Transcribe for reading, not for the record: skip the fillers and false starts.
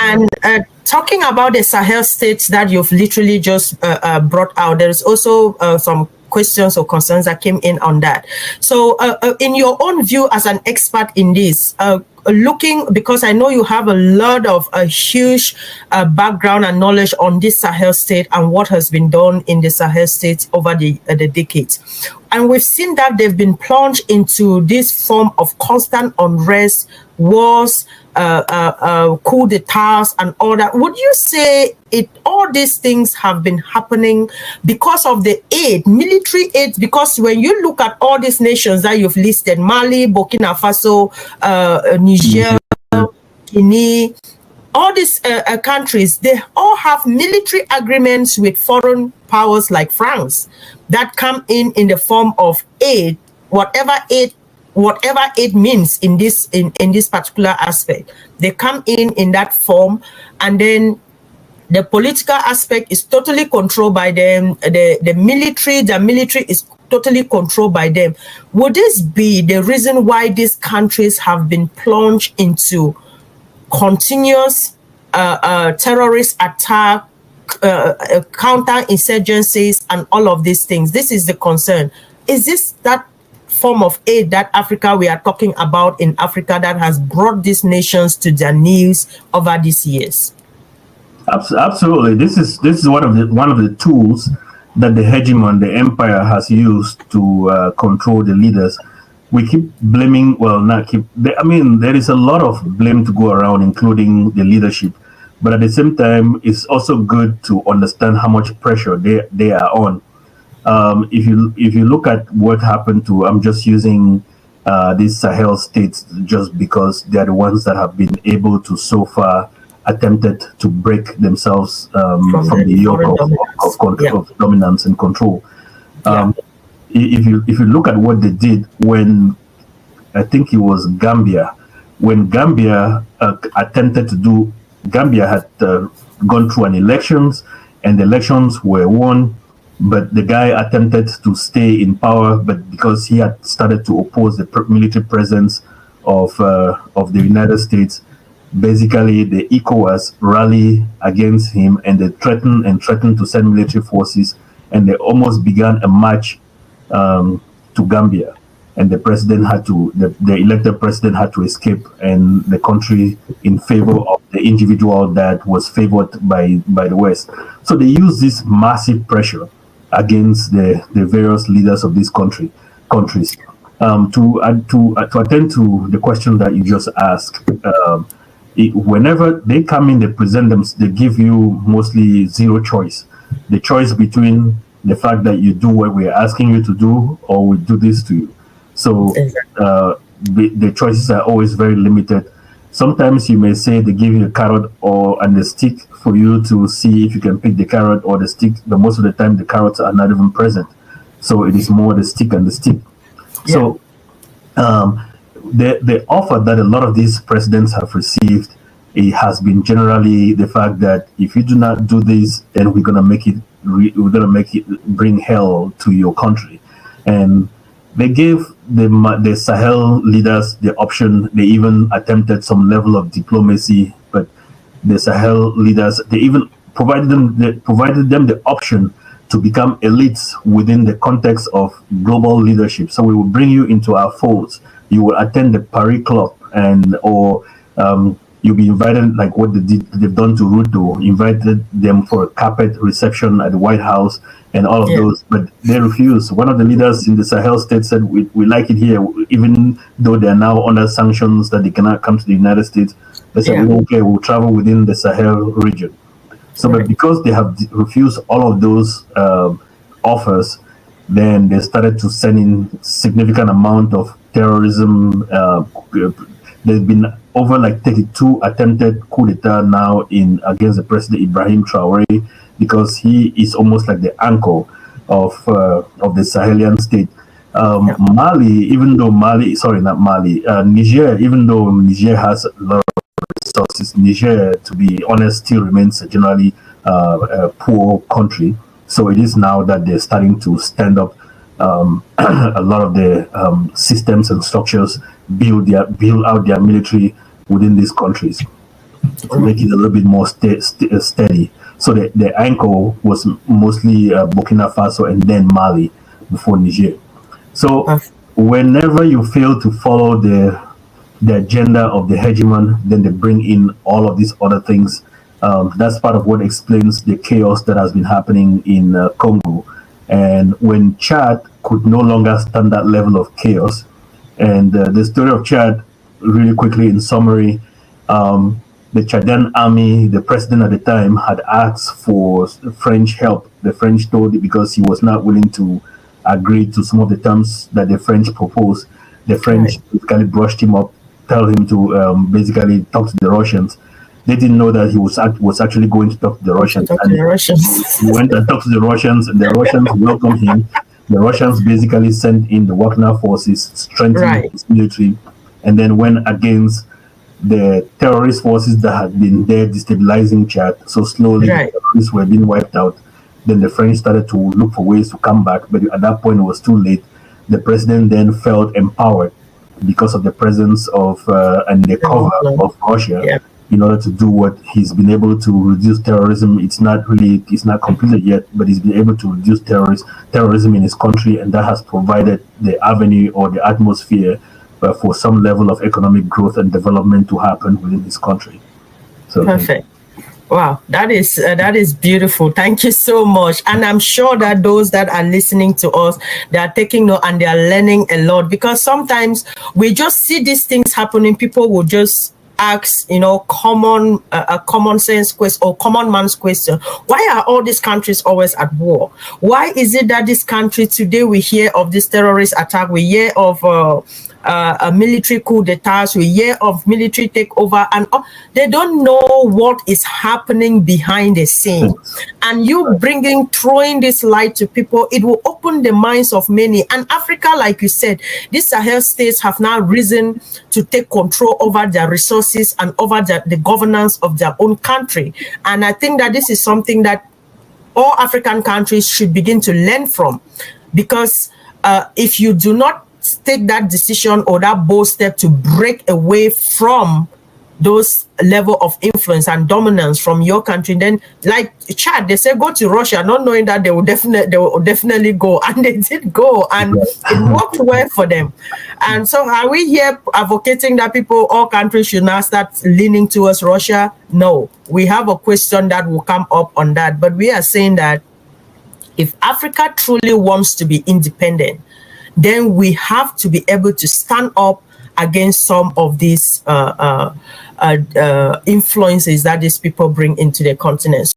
And talking about the Sahel states that you've literally just brought out, there is also some questions or concerns that came in on that. So in your own view as an expert in this, looking, because I know you have a lot of huge background and knowledge on this Sahel state and what has been done in the Sahel states over the decades. And we've seen that they've been plunged into this form of constant unrest, wars, coup d'etats and all that. Would you say all these things have been happening because of the aid, military aid? Because when you look at all these nations that you've listed, Mali, Burkina Faso, Niger, Guinea, all these countries, they all have military agreements with foreign powers like France that come in the form of aid, whatever aid means in this particular aspect. They come in that form, and then the political aspect is totally controlled by them. The military is totally controlled by them. Would this be the reason why these countries have been plunged into continuous terrorist attack, counter-insurgencies, and all of these things? This is the concern. Is this that form of aid that Africa we are talking about in Africa that has brought these nations to their knees over these years? Absolutely. This is one of the tools that the hegemon, the empire, has used to control the leaders. We keep blaming, there is a lot of blame to go around, including the leadership. But at the same time, it's also good to understand how much pressure they are on. If you look at what happened to, I'm just using these Sahel states just because they are the ones that have been able to so far attempted to break themselves from the yoke of dominance and control. If you look at what they did when, I think it was Gambia, when Gambia attempted to do, Gambia had gone through an elections, and the elections were won, but the guy attempted to stay in power, but because he had started to oppose the military presence of the United States, basically the ECOWAS rally against him, and they threatened to send military forces, and they almost began a march to Gambia, and the president had to, the elected president had to escape, and the country in favor of the individual that was favored by the West. So they use this massive pressure against the various leaders of these countries. To attend to the question that you just asked, whenever they come in, they present them, they give you mostly zero choice. The choice between the fact that you do what we're asking you to do, or we do this to you. So the choices are always very limited. Sometimes you may say they give you a carrot and a stick for you to see if you can pick the carrot or the stick, but most of the time the carrots are not even present. So it is more the stick and the stick. Yeah. So the offer that a lot of these presidents have received, it has been generally the fact that if you do not do this, then we're gonna make it bring hell to your country. And they gave the Sahel leaders the option. They even attempted some level of diplomacy, but the Sahel leaders, they even provided them the option to become elites within the context of global leadership. So we will bring you into our folds. You will attend the Paris Club, or you'll be invited, like what they've done to Ruto, invited them for a carpet reception at the White House and all of those, but they refused. One of the leaders in the Sahel state said, we like it here, even though they are now under sanctions that they cannot come to the United States. They said, okay, we'll travel within the Sahel region. So, but because they have refused all of those offers, then they started to send in significant amount of terrorism. There's been over like 32 attempted coup d'etat now against the president Ibrahim Traore, because he is almost like the anchor of the Sahelian state. Niger, even though Niger has a lot of resources, Niger, to be honest, still remains a generally poor country. So it is now that they're starting to stand up a lot of the systems and structures, build out their military within these countries. to make it a little bit more steady. So the anchor was mostly Burkina Faso and then Mali before Niger. So whenever you fail to follow the agenda of the hegemon, then they bring in all of these other things. That's part of what explains the chaos that has been happening in Congo. And when Chad could no longer stand that level of chaos, and the story of Chad, really quickly in summary, the Chadian army, the president at the time, had asked for French help. The French told it because he was not willing to agree to some of the terms that the French proposed. The French basically brushed him up, tell him to basically talk to the Russians. They didn't know that he was actually going to talk to the Russians. He went and talked to the Russians, and the Russians welcomed him. The Russians basically sent in the Wagner forces, strengthened his military, and then went against the terrorist forces that had been there destabilizing Chad. So slowly the terrorists were being wiped out. Then the French started to look for ways to come back, but at that point it was too late. The president then felt empowered because of the presence of and the cover of Russia in order to do what he's been able to reduce terrorism. It's not completed yet, but he's been able to reduce terrorism in his country, and that has provided the avenue or the atmosphere for some level of economic growth and development to happen within his country. So perfect. Wow, that is beautiful. Thank you so much. And I'm sure that those that are listening to us, they are taking note and they are learning a lot, because sometimes we just see these things happening. People will just ask, a common sense question or common man's question. Why are all these countries always at war? Why is it that this country today we hear of this terrorist attack, we hear of a military coup d'etat, we hear of military takeover, and they don't know what is happening behind the scene. And you throwing this light to people, it will open the minds of many. And Africa, like you said, these Sahel states have now risen to take control over their resources and over the governance of their own country. And I think that this is something that all African countries should begin to learn from, because if you do not take that decision or that bold step to break away from those level of influence and dominance from your country, then like Chad, they say go to Russia, not knowing that they will definitely go, and they did go, and it worked well for them. And so are we here advocating that all countries should now start leaning towards Russia? No, we have a question that will come up on that, but we are saying that if Africa truly wants to be independent, then we have to be able to stand up against some of these influences that these people bring into the continent.